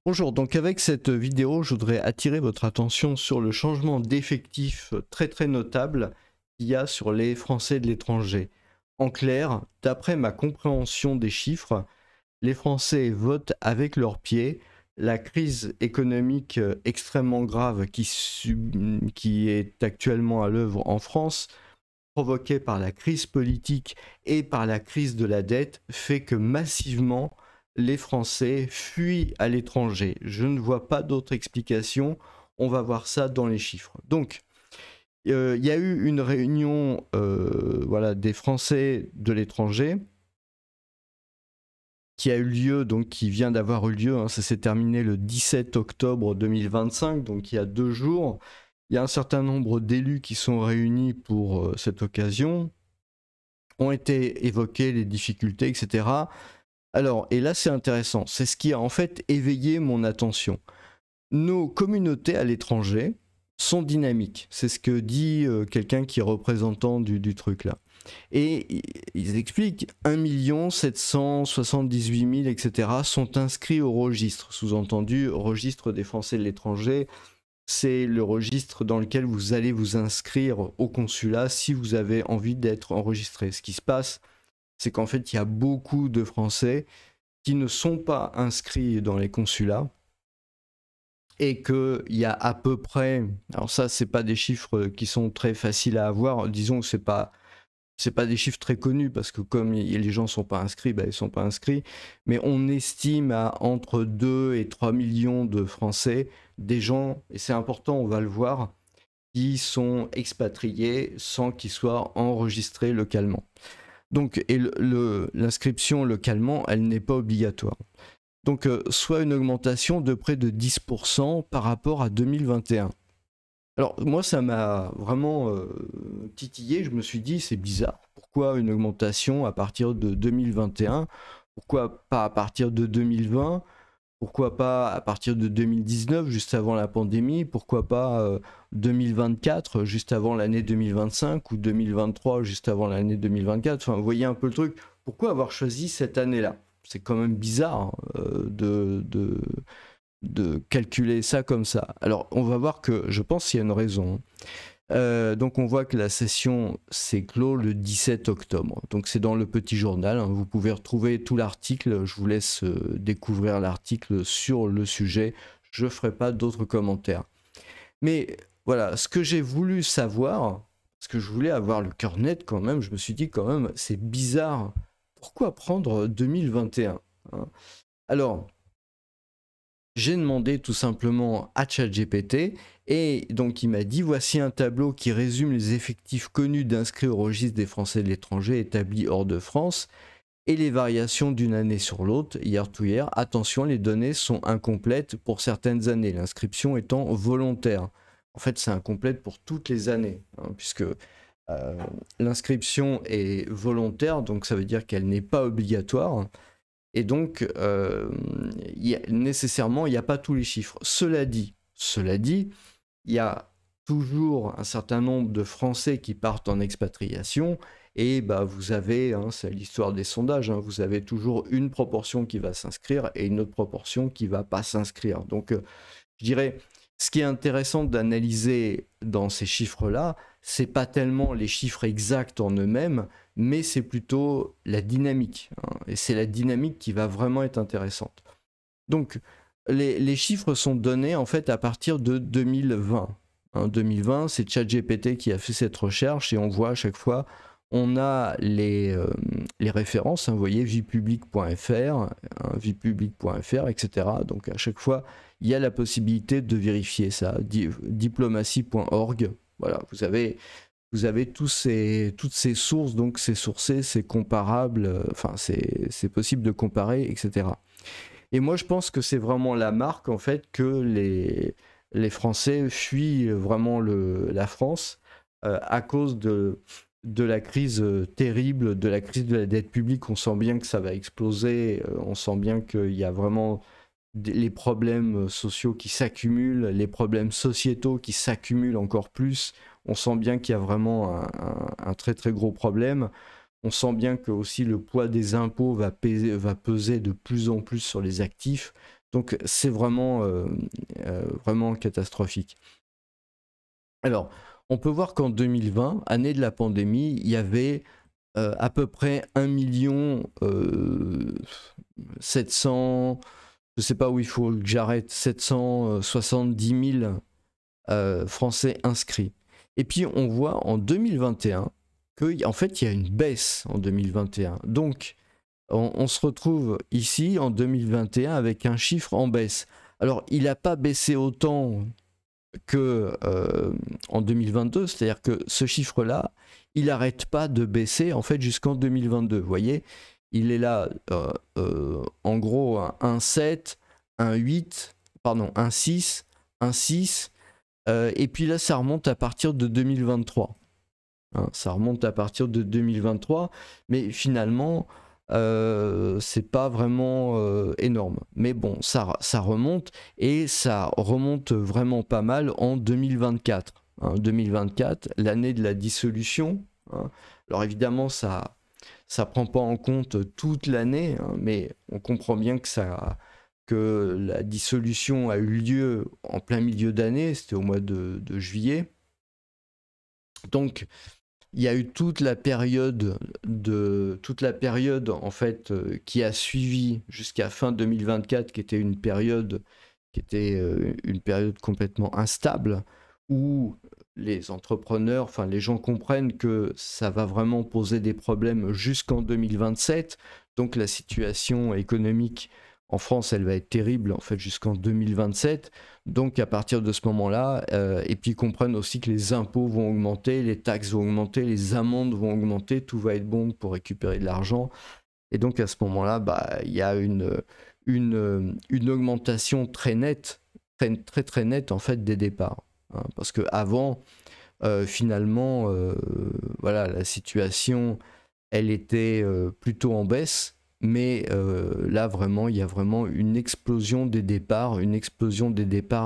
Bonjour, donc avec cette vidéo, je voudrais attirer votre attention sur le changement d'effectif très notable qu'il y a sur les Français de l'étranger. En clair, d'après ma compréhension des chiffres, les Français votent avec leurs pieds. La crise économique extrêmement grave qui est actuellement à l'œuvre en France, provoquée par la crise politique et par la crise de la dette, fait que massivement les Français fuient à l'étranger. Je ne vois pas d'autre explication. On va voir ça dans les chiffres. Donc, il y a eu une réunion voilà, des Français de l'étranger qui a eu lieu, donc qui vient d'avoir eu lieu. Ça s'est terminé le 17 octobre 2025, donc il y a 2 jours. Il y a un certain nombre d'élus qui sont réunis pour cette occasion. Ont été évoquées les difficultés, etc. Alors, et là c'est intéressant, c'est ce qui a en fait éveillé mon attention. Nos communautés à l'étranger sont dynamiques, c'est ce que dit quelqu'un qui est représentant du truc là. Et ils expliquent 1 778 000, etc. sont inscrits au registre, sous-entendu, registre des Français de l'étranger. C'est le registre dans lequel vous allez vous inscrire au consulat si vous avez envie d'être enregistré. Ce qui se passe, c'est qu'en fait, il y a beaucoup de Français qui ne sont pas inscrits dans les consulats et qu'il y a à peu près, alors ça, c'est pas des chiffres qui sont très faciles à avoir, disons que c'est pas des chiffres très connus parce que comme les gens sont pas inscrits, ils sont pas inscrits, mais on estime à entre 2 et 3 millions de Français, des gens, et c'est important, on va le voir, qui sont expatriés sans qu'ils soient enregistrés localement. Donc, et l'inscription localement, elle n'est pas obligatoire. Donc, soit une augmentation de près de 10% par rapport à 2021. Alors, moi, ça m'a vraiment titillé. Je me suis dit, c'est bizarre. Pourquoi une augmentation à partir de 2021? Pourquoi pas à partir de 2020? Pourquoi pas à partir de 2019, juste avant la pandémie? Pourquoi pas 2024, juste avant l'année 2025, ou 2023, juste avant l'année 2024? Enfin, vous voyez un peu le truc. Pourquoi avoir choisi cette année-là? C'est quand même bizarre de calculer ça comme ça. Alors, on va voir que je pense qu'il y a une raison. Donc on voit que la session s'est clôt le 17 octobre. Donc c'est dans le petit journal, vous pouvez retrouver tout l'article, je vous laisse découvrir l'article sur le sujet, je ne ferai pas d'autres commentaires. Mais voilà, ce que j'ai voulu savoir, parce que je voulais avoir le cœur net quand même, je me suis dit quand même, c'est bizarre, pourquoi prendre 2021 hein? Alors, j'ai demandé tout simplement à ChatGPT et donc il m'a dit voici un tableau qui résume les effectifs connus d'inscrits au registre des Français de l'étranger établis hors de France et les variations d'une année sur l'autre, year to year. Attention, les données sont incomplètes pour certaines années, l'inscription étant volontaire. En fait, c'est incomplète pour toutes les années, puisque l'inscription est volontaire, donc ça veut dire qu'elle n'est pas obligatoire. Et donc, nécessairement, il n'y a pas tous les chiffres. Cela dit, il y a toujours un certain nombre de Français qui partent en expatriation. Et vous avez, c'est l'histoire des sondages, vous avez toujours une proportion qui va s'inscrire et une autre proportion qui ne va pas s'inscrire. Donc, je dirais, ce qui est intéressant d'analyser dans ces chiffres-là, c'est pas tellement les chiffres exacts en eux-mêmes, mais c'est plutôt la dynamique. Et c'est la dynamique qui va vraiment être intéressante. Donc, les chiffres sont donnés en fait à partir de 2020. 2020, c'est ChatGPT qui a fait cette recherche et on voit à chaque fois, on a les références, vous voyez, viepublique.fr, viepublique.fr, etc. Donc à chaque fois, il y a la possibilité de vérifier ça. Diplomatie.org, voilà, vous avez toutes ces sources, donc c'est sourcé, c'est comparable, enfin c'est possible de comparer, etc. Et moi je pense que c'est vraiment la marque en fait que les Français fuient vraiment la France à cause de la crise terrible, de la crise de la dette publique. On sent bien que ça va exploser, on sent bien qu'il y a vraiment les problèmes sociaux qui s'accumulent, les problèmes sociétaux qui s'accumulent encore plus. On sent bien qu'il y a vraiment un très gros problème. On sent bien que aussi le poids des impôts va peser de plus en plus sur les actifs. Donc c'est vraiment catastrophique. Alors, on peut voir qu'en 2020, année de la pandémie, il y avait à peu près 1 700 000, je ne sais pas où il faut que j'arrête, 770 000 Français inscrits. Et puis on voit en 2021 qu'en fait il y a une baisse en 2021. Donc on se retrouve ici en 2021 avec un chiffre en baisse. Alors il n'a pas baissé autant que en 2022, c'est-à-dire que ce chiffre-là, il n'arrête pas de baisser en fait jusqu'en 2022. Vous voyez, il est là en gros un 1,7, un 8, pardon, un 6, un 6, et puis là ça remonte à partir de 2023. Hein, ça remonte à partir de 2023, mais finalement c'est pas vraiment énorme. Mais bon, ça remonte, et ça remonte vraiment pas mal en 2024. Hein, 2024, l'année de la dissolution. Hein. Alors évidemment, ça prend pas en compte toute l'année, hein, mais on comprend bien que la dissolution a eu lieu en plein milieu d'année, c'était au mois de juillet. Donc il y a eu toute la période en fait qui a suivi jusqu'à fin 2024, qui était une période complètement instable, où les entrepreneurs, enfin les gens comprennent que ça va vraiment poser des problèmes jusqu'en 2027. Donc la situation économique en France, elle va être terrible en fait jusqu'en 2027. Donc à partir de ce moment-là, et puis ils comprennent aussi que les impôts vont augmenter, les taxes vont augmenter, les amendes vont augmenter, tout va être bon pour récupérer de l'argent. Et donc à ce moment-là, il y a une augmentation très nette, très nette en fait des départs. Hein, parce qu'avant, finalement, voilà, la situation, elle était plutôt en baisse. Mais là, vraiment, il y a vraiment une explosion des départs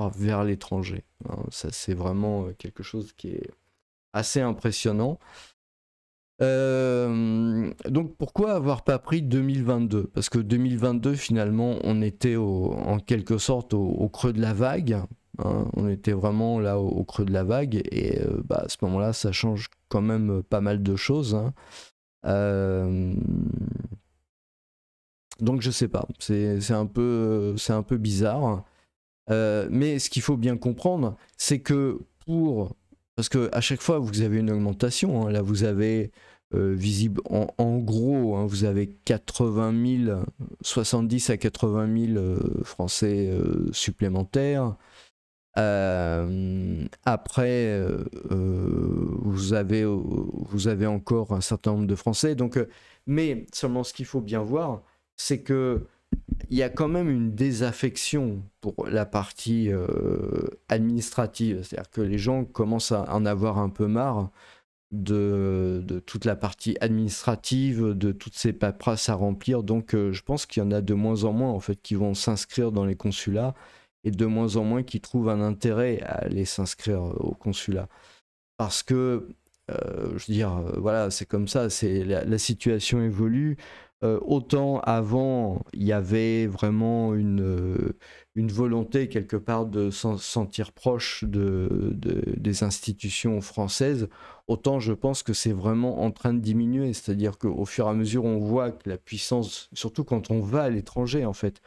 vers l'étranger. Hein, ça, c'est vraiment quelque chose qui est assez impressionnant. Donc, pourquoi avoir pas pris 2022? Parce que 2022, finalement, on était en quelque sorte au creux de la vague. Hein, on était vraiment là au creux de la vague. Et à ce moment-là, ça change quand même pas mal de choses. Hein. Donc je sais pas, c'est un peu bizarre. Mais ce qu'il faut bien comprendre, c'est que parce que à chaque fois vous avez une augmentation, hein, là vous avez visible en gros, hein, vous avez 70 à 80 000 Français supplémentaires. Après, vous avez encore un certain nombre de Français. Donc, mais seulement ce qu'il faut bien voir, c'est que il y a quand même une désaffection pour la partie administrative. C'est-à-dire que les gens commencent à en avoir un peu marre de toute la partie administrative, de toutes ces paperasses à remplir. Donc, je pense qu'il y en a de moins en moins en fait qui vont s'inscrire dans les consulats, et de moins en moins qui trouvent un intérêt à aller s'inscrire au consulat. Parce que, je veux dire, voilà, c'est comme ça, la situation évolue. Autant avant, il y avait vraiment une volonté quelque part de s'en sentir proche des institutions françaises, autant je pense que c'est vraiment en train de diminuer. C'est-à-dire qu'au fur et à mesure, on voit que la puissance, surtout quand on va à l'étranger en fait,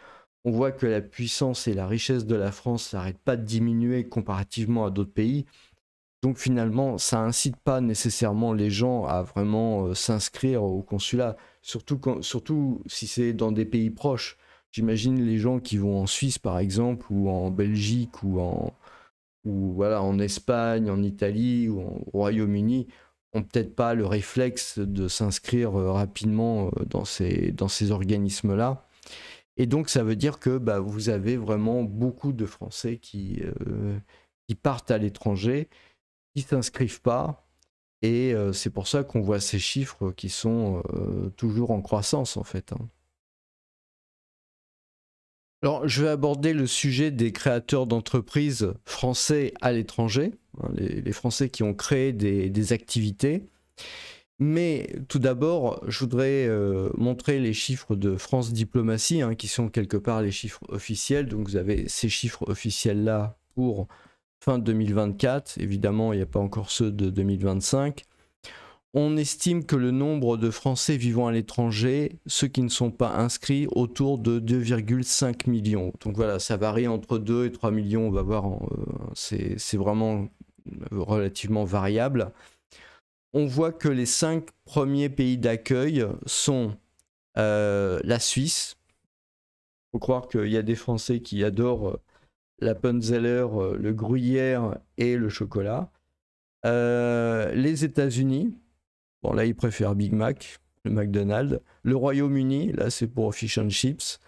on voit que la puissance et la richesse de la France n'arrêtent pas de diminuer comparativement à d'autres pays. Donc finalement, ça incite pas nécessairement les gens à vraiment s'inscrire au consulat, surtout si c'est dans des pays proches. J'imagine les gens qui vont en Suisse par exemple, ou en Belgique, ou voilà, en Espagne, en Italie, ou au Royaume-Uni, ont peut-être pas le réflexe de s'inscrire rapidement dans ces organismes-là. Et donc, ça veut dire que vous avez vraiment beaucoup de Français qui partent à l'étranger, qui ne s'inscrivent pas. Et c'est pour ça qu'on voit ces chiffres qui sont toujours en croissance, en fait. Hein. Alors, je vais aborder le sujet des créateurs d'entreprises français à l'étranger, hein, les Français qui ont créé des activités. Mais tout d'abord, je voudrais montrer les chiffres de France Diplomatie, hein, qui sont quelque part les chiffres officiels. Donc vous avez ces chiffres officiels-là pour fin 2024. Évidemment, il n'y a pas encore ceux de 2025. On estime que le nombre de Français vivant à l'étranger, ceux qui ne sont pas inscrits, autour de 2,5 millions. Donc voilà, ça varie entre 2 et 3 millions, on va voir, c'est vraiment relativement variable. On voit que les 5 premiers pays d'accueil sont la Suisse. Il faut croire qu'il y a des Français qui adorent l'Appenzeller, le gruyère et le chocolat. Les États-Unis, bon là ils préfèrent Big Mac, le McDonald's. Le Royaume-Uni, là c'est pour fish and chips.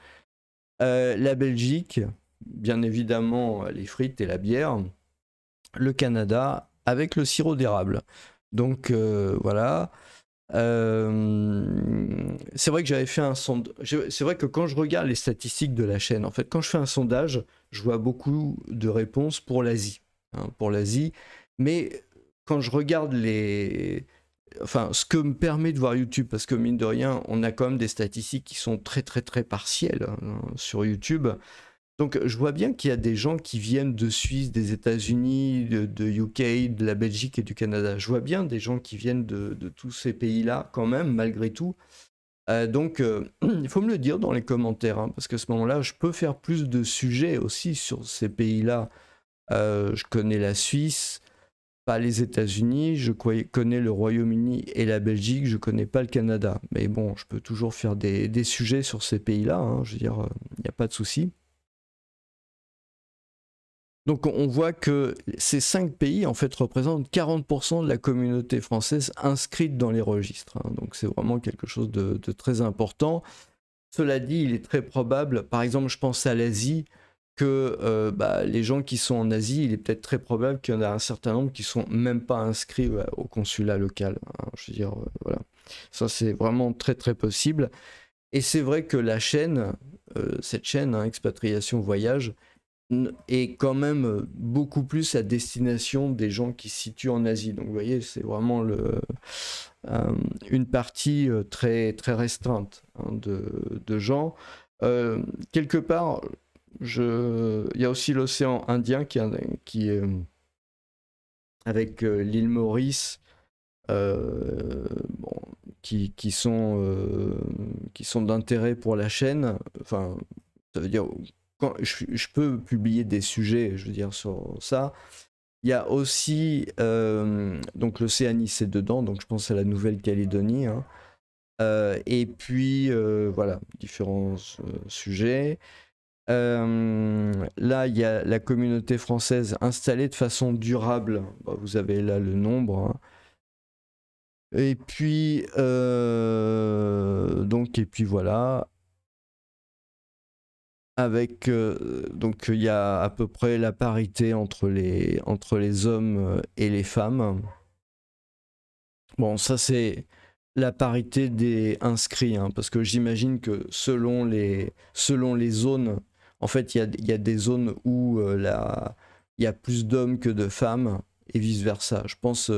La Belgique, bien évidemment les frites et la bière. Le Canada avec le sirop d'érable. Donc voilà. C'est vrai que j'avais fait un sondage. C'est vrai que quand je regarde les statistiques de la chaîne, en fait, quand je fais un sondage, je vois beaucoup de réponses pour l'Asie. Hein, pour l'Asie. Mais quand je regarde enfin, ce que me permet de voir YouTube, parce que mine de rien, on a quand même des statistiques qui sont très très très partielles hein, sur YouTube. Donc je vois bien qu'il y a des gens qui viennent de Suisse, des États-Unis, de UK, de la Belgique et du Canada. Je vois bien des gens qui viennent de tous ces pays-là quand même, malgré tout. Donc il faut me le dire dans les commentaires, hein, parce qu'à ce moment-là, je peux faire plus de sujets aussi sur ces pays-là. Je connais la Suisse, pas les États-Unis, je connais le Royaume-Uni et la Belgique, je connais pas le Canada. Mais bon, je peux toujours faire des sujets sur ces pays-là, hein, je veux dire, il n'y a pas de souci. Donc on voit que ces 5 pays en fait représentent 40% de la communauté française inscrite dans les registres. Hein. Donc c'est vraiment quelque chose de très important. Cela dit, il est très probable, par exemple je pense à l'Asie, que les gens qui sont en Asie, il est peut-être très probable qu'il y en a un certain nombre qui ne sont même pas inscrits au consulat local. Hein. Je veux dire, voilà. Ça c'est vraiment très très possible. Et c'est vrai que la chaîne, cette chaîne, hein, Expatriation Voyage, est quand même beaucoup plus à destination des gens qui se situent en Asie. Donc vous voyez, c'est vraiment une partie très, très restreinte hein, de gens. Quelque part, il y a aussi l'océan Indien qui est avec l'île Maurice, bon, qui sont d'intérêt pour la chaîne. Enfin, ça veut dire quand je peux publier des sujets, je veux dire, sur ça. Il y a aussi donc l'Océanie, c'est dedans, donc je pense à la Nouvelle-Calédonie. Hein. Et puis voilà, différents sujets. Là, il y a la communauté française installée de façon durable. Bah, vous avez là le nombre. Hein. Et puis et puis voilà. Avec donc il y a à peu près la parité entre les hommes et les femmes. Bon, ça c'est la parité des inscrits, hein, parce que j'imagine que selon les zones, en fait il y a des zones où il y a plus d'hommes que de femmes et vice versa. Je pense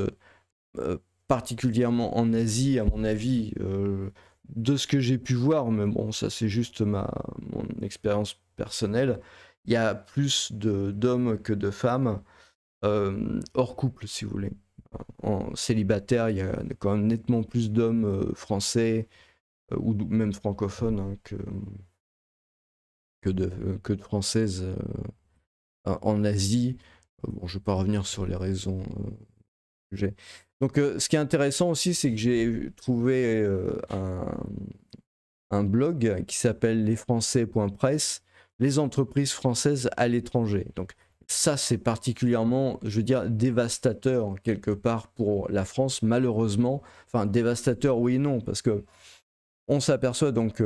particulièrement en Asie, à mon avis. De ce que j'ai pu voir, mais bon, ça c'est juste mon expérience personnelle, il y a plus d'hommes que de femmes hors couple, si vous voulez. En célibataire, il y a quand même nettement plus d'hommes français ou même francophones hein, que de françaises en Asie. Bon, je ne vais pas revenir sur les raisons que j'ai. Donc, ce qui est intéressant aussi, c'est que j'ai trouvé un blog qui s'appelle lesfrançais.press, les entreprises françaises à l'étranger. Donc, ça, c'est particulièrement, je veux dire, dévastateur quelque part pour la France, malheureusement. Enfin, dévastateur, oui et non, parce que on s'aperçoit donc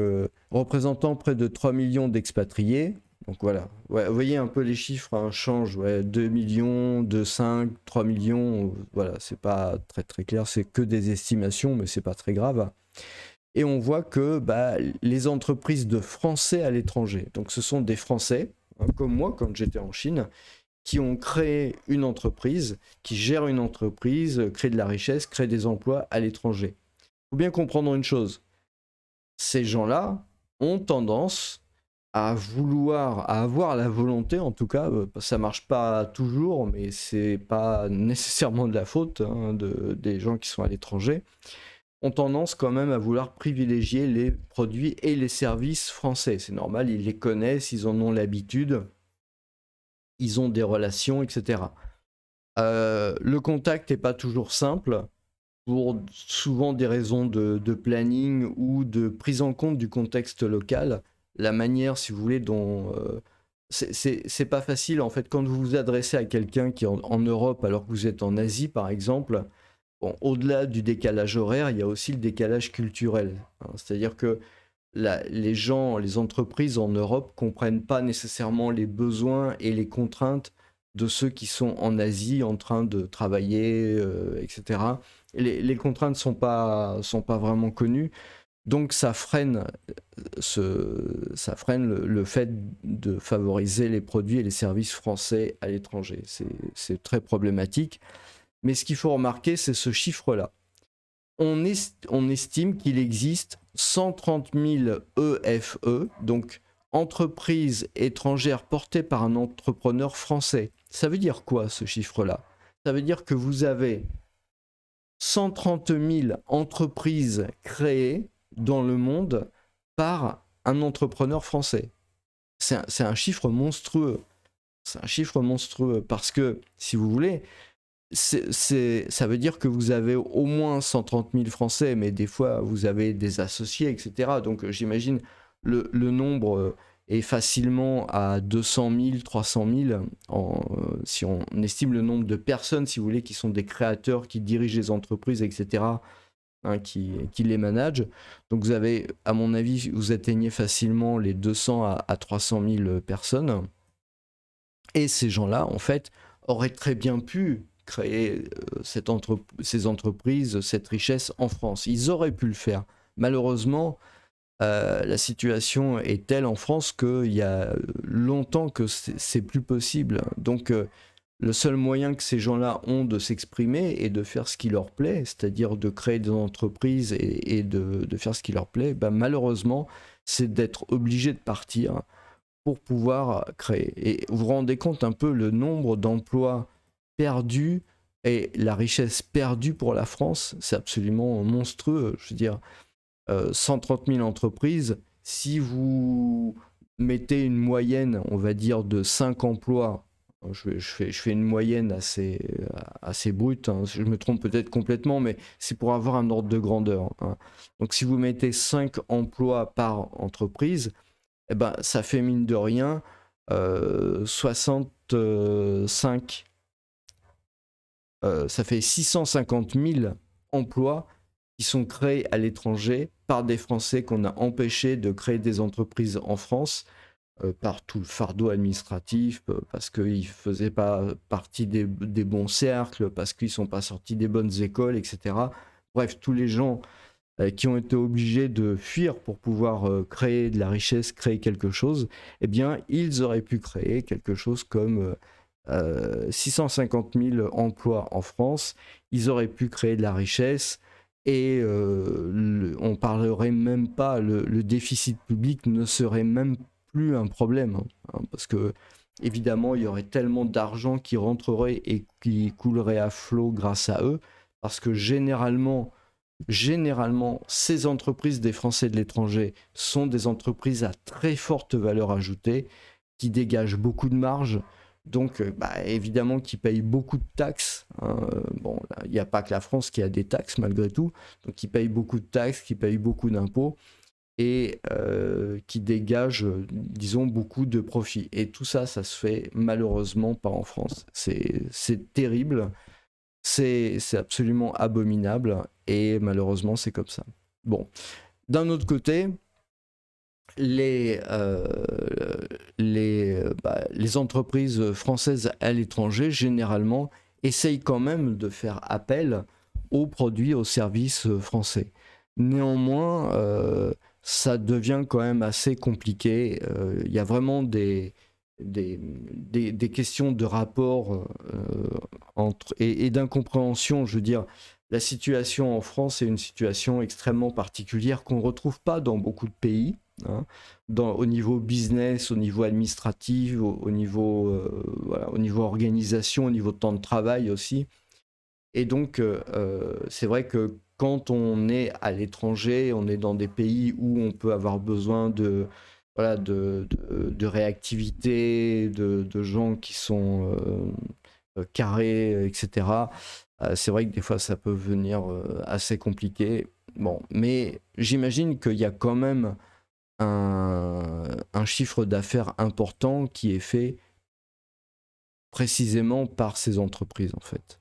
représentant près de 3 millions d'expatriés. Donc voilà, ouais, vous voyez un peu les chiffres hein, changent, ouais, 2 millions, 2, 5, 3 millions, voilà, c'est pas très très clair, c'est que des estimations, mais c'est pas très grave. Et on voit que les entreprises de Français à l'étranger, donc ce sont des Français, hein, comme moi quand j'étais en Chine, qui ont créé une entreprise, qui gèrent une entreprise, créent de la richesse, créent des emplois à l'étranger. Il faut bien comprendre une chose, ces gens-là ont tendance à vouloir, à avoir la volonté, en tout cas, ça marche pas toujours, mais c'est pas nécessairement de la faute des gens qui sont à l'étranger, ont tendance quand même à vouloir privilégier les produits et les services français. C'est normal, ils les connaissent, ils en ont l'habitude, ils ont des relations, etc. Le contact n'est pas toujours simple, pour souvent des raisons de planning ou de prise en compte du contexte local. La manière, si vous voulez, dont... c'est pas facile, en fait, quand vous vous adressez à quelqu'un qui est en Europe alors que vous êtes en Asie, par exemple, bon, au-delà du décalage horaire, il y a aussi le décalage culturel. C'est-à-dire que les gens, les entreprises en Europe comprennent pas nécessairement les besoins et les contraintes de ceux qui sont en Asie en train de travailler, etc. Les contraintes ne sont pas vraiment connues, donc ça freine, le fait de favoriser les produits et les services français à l'étranger. C'est très problématique. Mais ce qu'il faut remarquer, c'est ce chiffre-là. On estime qu'il existe 130 000 EFE, donc entreprises étrangères portées par un entrepreneur français. Ça veut dire quoi, ce chiffre-là? Ça veut dire que vous avez 130 000 entreprises créées dans le monde par un entrepreneur français. C'est un chiffre monstrueux. C'est un chiffre monstrueux parce que, si vous voulez, ça veut dire que vous avez au moins 130 000 Français, mais des fois, vous avez des associés, etc. Donc, j'imagine le nombre est facilement à 200 000, 300 000, si on estime le nombre de personnes, si vous voulez, qui sont des créateurs, qui dirigent les entreprises, etc., qui les managent. Donc, vous avez, à mon avis, vous atteignez facilement les 200 à 300 000 personnes. Et ces gens-là, en fait, auraient très bien pu créer ces entreprises, cette richesse en France. Ils auraient pu le faire. Malheureusement, la situation est telle en France qu'il y a longtemps que c'est plus possible. Donc, le seul moyen que ces gens-là ont de s'exprimer et de faire ce qui leur plaît, c'est-à-dire de créer des entreprises et de faire ce qui leur plaît, ben, malheureusement, c'est d'être obligé de partir pour pouvoir créer. Et vous vous rendez compte un peu le nombre d'emplois perdus et la richesse perdue pour la France, c'est absolument monstrueux. Je veux dire, 130 000 entreprises, si vous mettez une moyenne, on va dire, de 5 emplois, je fais une moyenne assez brute, je me trompe peut-être complètement, mais c'est pour avoir un ordre de grandeur. Donc si vous mettez 5 emplois par entreprise, eh ben, ça fait mine de rien 65, ça fait 650 000 emplois qui sont créés à l'étranger par des Français qu'on a empêchés de créer des entreprises en France par tout le fardeau administratif, parce qu'ils ne faisaient pas partie des bons cercles, parce qu'ils ne sont pas sortis des bonnes écoles, etc. Bref, tous les gens qui ont été obligés de fuir pour pouvoir créer de la richesse, créer quelque chose, eh bien, ils auraient pu créer quelque chose comme 650 000 emplois en France, ils auraient pu créer de la richesse, et on parlerait même pas, le déficit public ne serait même plus un problème, parce que évidemment il y aurait tellement d'argent qui rentrerait et qui coulerait à flot grâce à eux, parce que généralement ces entreprises des Français de l'étranger sont des entreprises à très forte valeur ajoutée qui dégagent beaucoup de marge. Donc, évidemment, qui payent beaucoup de taxes. Bon, il n'y a pas que la France qui a des taxes, malgré tout. Donc, qui payent beaucoup de taxes, qui payent beaucoup d'impôts et qui dégagent, disons, beaucoup de profits. Et tout ça, ça se fait malheureusement pas en France. C'est terrible. C'est absolument abominable. Et malheureusement, c'est comme ça. Bon. D'un autre côté, les entreprises françaises à l'étranger, généralement, essayent quand même de faire appel aux produits, aux services français. Néanmoins, ça devient quand même assez compliqué. Il y a vraiment des des questions de rapport et d'incompréhension. Je veux dire, la situation en France est une situation extrêmement particulière qu'on ne retrouve pas dans beaucoup de pays, hein, au niveau business, au niveau administratif, au niveau, voilà, au niveau organisation, au niveau temps de travail aussi. Et donc, c'est vrai que quand on est à l'étranger, on est dans des pays où on peut avoir besoin de, voilà, de réactivité, de gens qui sont carrés, etc. C'est vrai que des fois, ça peut venir assez compliqué. Bon, mais j'imagine qu'il y a quand même un chiffre d'affaires important qui est fait précisément par ces entreprises, en fait.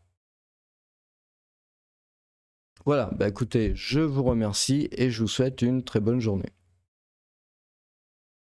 Voilà, bah écoutez, je vous remercie et je vous souhaite une très bonne journée.